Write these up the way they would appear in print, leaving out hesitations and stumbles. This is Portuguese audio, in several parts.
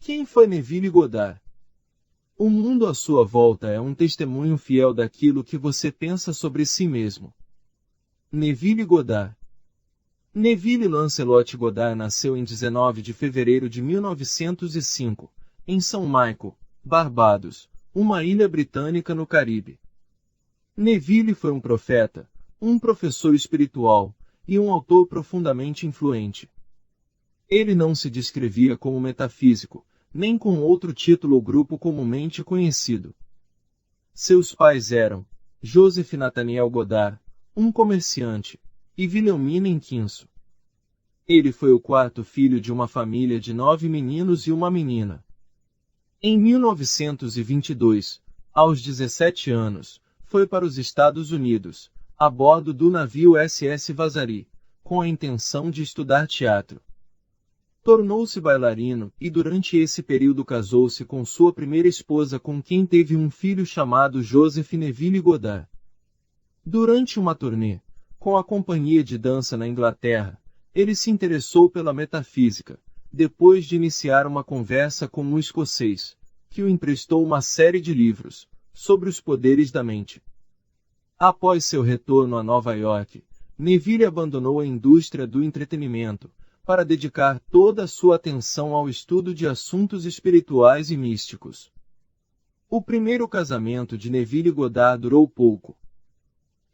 Quem foi Neville Goddard? O mundo à sua volta é um testemunho fiel daquilo que você pensa sobre si mesmo. Neville Goddard. Neville Lancelot Goddard nasceu em 19 de fevereiro de 1905, em São Michael, Barbados, uma ilha britânica no Caribe. Neville foi um profeta, um professor espiritual e um autor profundamente influente. Ele não se descrevia como metafísico, nem com outro título ou grupo comumente conhecido. Seus pais eram Joseph Nathaniel Goddard, um comerciante, e Wilhelmina Kinso. Ele foi o quarto filho de uma família de 9 meninos e uma menina. Em 1922, aos 17 anos, foi para os Estados Unidos, a bordo do navio SS Vasari, com a intenção de estudar teatro. Tornou-se bailarino e durante esse período casou-se com sua primeira esposa com quem teve um filho chamado Joseph Neville Goddard. Durante uma turnê, com a companhia de dança na Inglaterra, ele se interessou pela metafísica, depois de iniciar uma conversa com um escocês, que o emprestou uma série de livros sobre os poderes da mente. Após seu retorno a Nova York, Neville abandonou a indústria do entretenimento, para dedicar toda a sua atenção ao estudo de assuntos espirituais e místicos. O primeiro casamento de Neville Goddard durou pouco.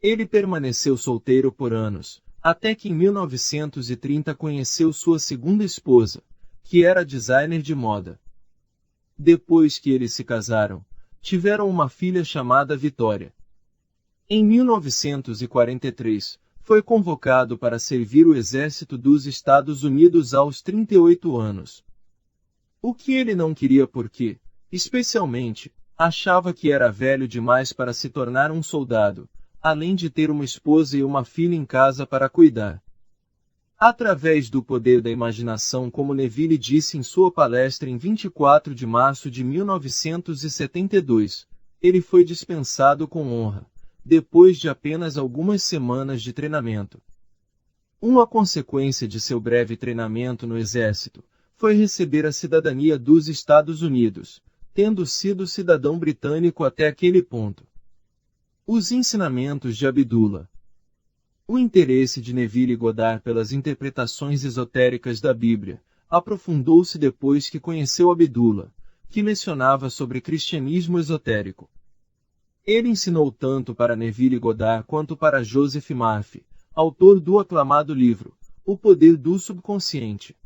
Ele permaneceu solteiro por anos, até que em 1930 conheceu sua segunda esposa, que era designer de moda. Depois que eles se casaram, tiveram uma filha chamada Vitória. Em 1943, foi convocado para servir o exército dos Estados Unidos aos 38 anos. O que ele não queria porque, especialmente, achava que era velho demais para se tornar um soldado, além de ter uma esposa e uma filha em casa para cuidar. Através do poder da imaginação, como Neville disse em sua palestra em 24 de março de 1972, ele foi dispensado com honra, depois de apenas algumas semanas de treinamento. Uma consequência de seu breve treinamento no exército foi receber a cidadania dos Estados Unidos, tendo sido cidadão britânico até aquele ponto. Os ensinamentos de Abdullah. O interesse de Neville Goddard pelas interpretações esotéricas da Bíblia aprofundou-se depois que conheceu Abdullah, que lecionava sobre cristianismo esotérico. Ele ensinou tanto para Neville Goddard quanto para Joseph Murphy, autor do aclamado livro O Poder do Subconsciente.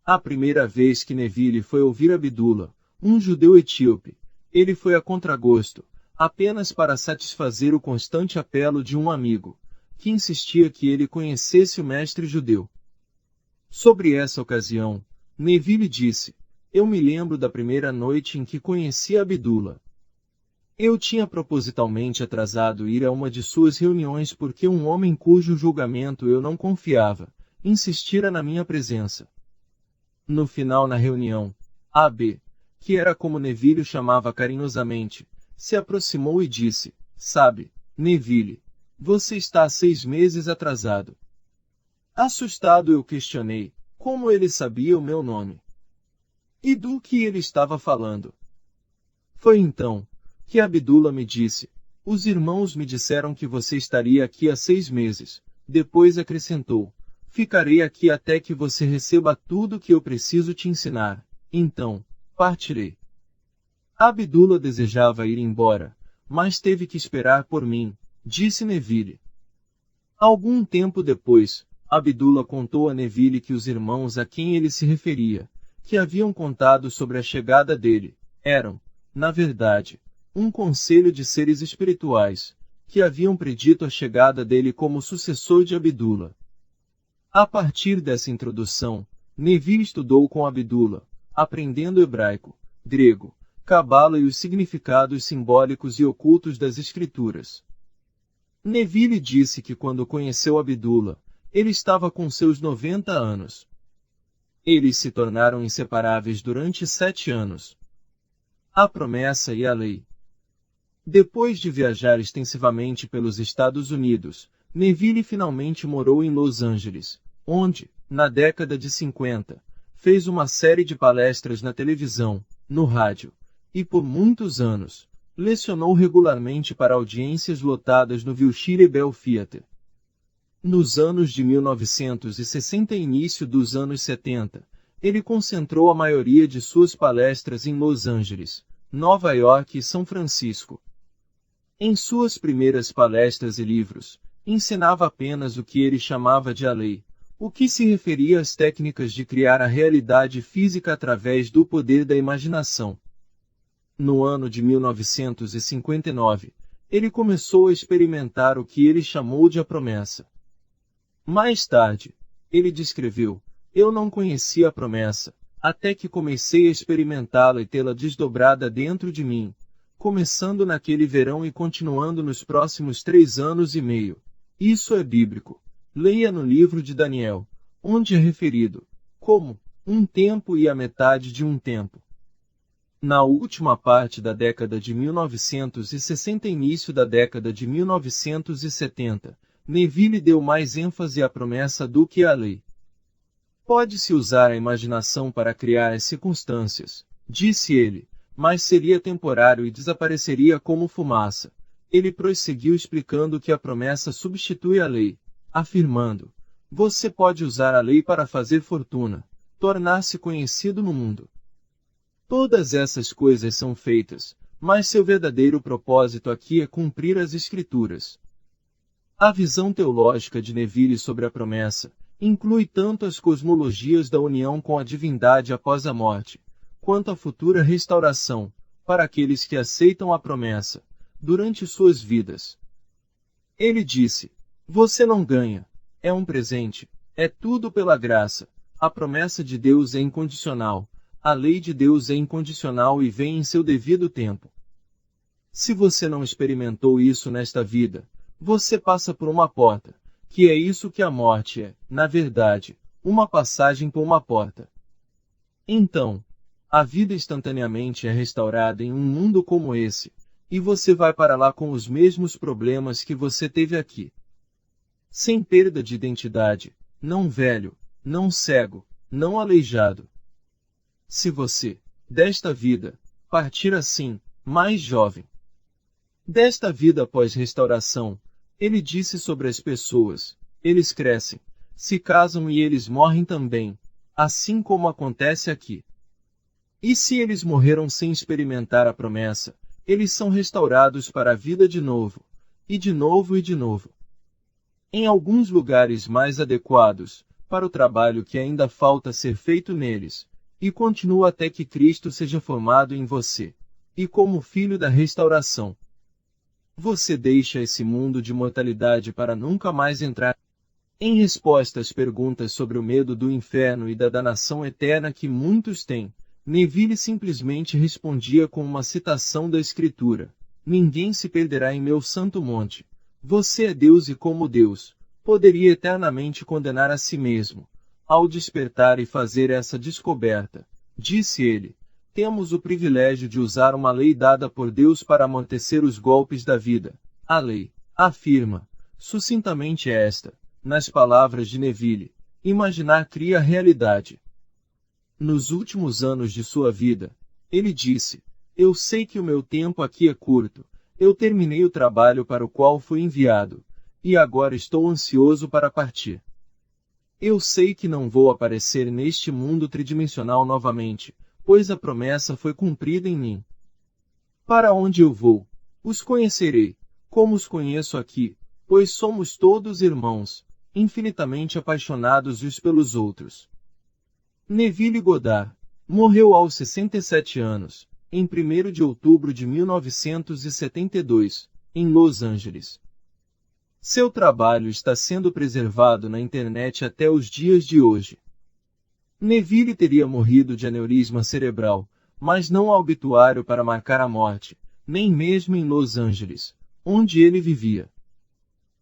A primeira vez que Neville foi ouvir Abdullah, um judeu etíope, ele foi a contragosto, apenas para satisfazer o constante apelo de um amigo, que insistia que ele conhecesse o mestre judeu. Sobre essa ocasião, Neville disse: "Eu me lembro da primeira noite em que conheci Abdullah. Eu tinha propositalmente atrasado ir a uma de suas reuniões porque um homem cujo julgamento eu não confiava, insistira na minha presença. No final na reunião, A.B., que era como Neville o chamava carinhosamente, se aproximou e disse: Sabe, Neville, você está há 6 meses atrasado. Assustado eu questionei, como ele sabia o meu nome? E do que ele estava falando? Foi então que Abdullah me disse: os irmãos me disseram que você estaria aqui há 6 meses. Depois acrescentou: ficarei aqui até que você receba tudo que eu preciso te ensinar. Então, partirei. Abdullah desejava ir embora, mas teve que esperar por mim, disse Neville. Algum tempo depois, Abdullah contou a Neville que os irmãos a quem ele se referia, que haviam contado sobre a chegada dele, eram, na verdade, um conselho de seres espirituais, que haviam predito a chegada dele como sucessor de Abdullah. A partir dessa introdução, Neville estudou com Abdullah, aprendendo hebraico, grego, cabala e os significados simbólicos e ocultos das escrituras. Neville disse que quando conheceu Abdullah, ele estava com seus 90 anos. Eles se tornaram inseparáveis durante 7 anos. A promessa e a lei. Depois de viajar extensivamente pelos Estados Unidos, Neville finalmente morou em Los Angeles, onde, na década de 50, fez uma série de palestras na televisão, no rádio, e por muitos anos, lecionou regularmente para audiências lotadas no Wilshire Bell Theatre. Nos anos de 1960 e início dos anos 70, ele concentrou a maioria de suas palestras em Los Angeles, Nova York e São Francisco. Em suas primeiras palestras e livros, ensinava apenas o que ele chamava de a lei, o que se referia às técnicas de criar a realidade física através do poder da imaginação. No ano de 1959, ele começou a experimentar o que ele chamou de a promessa. Mais tarde, ele descreveu: eu não conhecia a promessa, até que comecei a experimentá-la e tê-la desdobrada dentro de mim, começando naquele verão e continuando nos próximos 3 anos e meio. Isso é bíblico. Leia no livro de Daniel, onde é referido como um tempo e a metade de um tempo. Na última parte da década de 1960 e início da década de 1970, Neville deu mais ênfase à promessa do que à lei. Pode-se usar a imaginação para criar as circunstâncias, disse ele, mas seria temporário e desapareceria como fumaça. Ele prosseguiu explicando que a promessa substitui a lei, afirmando: você pode usar a lei para fazer fortuna, tornar-se conhecido no mundo. Todas essas coisas são feitas, mas seu verdadeiro propósito aqui é cumprir as Escrituras. A visão teológica de Neville sobre a promessa inclui tanto as cosmologias da união com a divindade após a morte, quanto a futura restauração, para aqueles que aceitam a promessa, durante suas vidas. Ele disse: você não ganha, é um presente, é tudo pela graça, a promessa de Deus é incondicional, a lei de Deus é incondicional e vem em seu devido tempo. Se você não experimentou isso nesta vida, você passa por uma porta, que é isso que a morte é, na verdade, uma passagem por uma porta. Então, a vida instantaneamente é restaurada em um mundo como esse, e você vai para lá com os mesmos problemas que você teve aqui. Sem perda de identidade, não velho, não cego, não aleijado. Se você, desta vida, partir assim, mais jovem. Desta vida após restauração, ele disse sobre as pessoas: eles crescem, se casam e eles morrem também, assim como acontece aqui. E se eles morreram sem experimentar a promessa, eles são restaurados para a vida de novo, e de novo e de novo. Em alguns lugares mais adequados, para o trabalho que ainda falta ser feito neles, e continua até que Cristo seja formado em você, e como filho da restauração. Você deixa esse mundo de mortalidade para nunca mais entrar. Em resposta às perguntas sobre o medo do inferno e da danação eterna que muitos têm, Neville simplesmente respondia com uma citação da Escritura: ninguém se perderá em meu santo monte. Você é Deus e como Deus, poderia eternamente condenar a si mesmo. Ao despertar e fazer essa descoberta, disse ele, temos o privilégio de usar uma lei dada por Deus para amortecer os golpes da vida. A lei, afirma, sucintamente é esta, nas palavras de Neville: imaginar cria realidade. Nos últimos anos de sua vida, ele disse: eu sei que o meu tempo aqui é curto, eu terminei o trabalho para o qual fui enviado, e agora estou ansioso para partir. Eu sei que não vou aparecer neste mundo tridimensional novamente, pois a promessa foi cumprida em mim. Para onde eu vou? Os conhecerei, como os conheço aqui, pois somos todos irmãos, infinitamente apaixonados uns pelos outros. Neville Goddard morreu aos 67 anos, em 1º de outubro de 1972, em Los Angeles. Seu trabalho está sendo preservado na internet até os dias de hoje. Neville teria morrido de aneurisma cerebral, mas não há obituário para marcar a morte, nem mesmo em Los Angeles, onde ele vivia.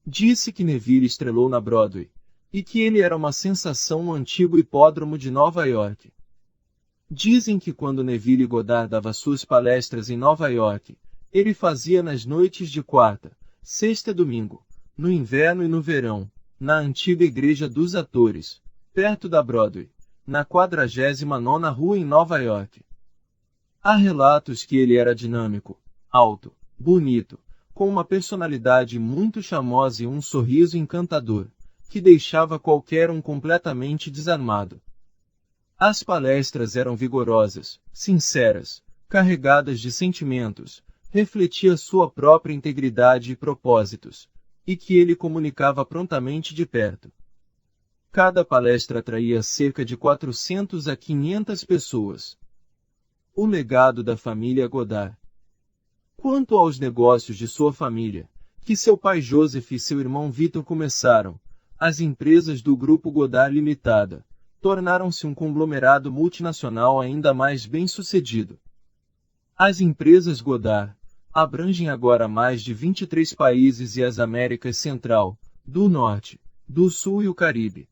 Disse que Neville estrelou na Broadway, e que ele era uma sensação no antigo hipódromo de Nova York. Dizem que quando Neville Goddard dava suas palestras em Nova York, ele fazia nas noites de quarta, sexta e domingo, no inverno e no verão, na antiga Igreja dos Atores, perto da Broadway, na 49ª rua em Nova York. Há relatos que ele era dinâmico, alto, bonito, com uma personalidade muito charmosa e um sorriso encantador, que deixava qualquer um completamente desarmado. As palestras eram vigorosas, sinceras, carregadas de sentimentos, refletia sua própria integridade e propósitos, e que ele comunicava prontamente de perto. Cada palestra atraía cerca de 400 a 500 pessoas. O legado da família Goddard. Quanto aos negócios de sua família, que seu pai Joseph e seu irmão Victor começaram, as empresas do Grupo Goddard Limitada tornaram-se um conglomerado multinacional ainda mais bem-sucedido. As empresas Goddard abrangem agora mais de 23 países e as Américas Central, do Norte, do Sul e o Caribe.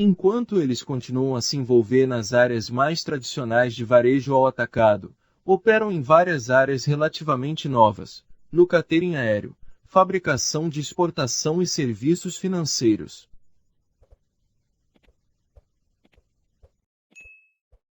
Enquanto eles continuam a se envolver nas áreas mais tradicionais de varejo ao atacado, operam em várias áreas relativamente novas, no catering aéreo, fabricação de exportação e serviços financeiros.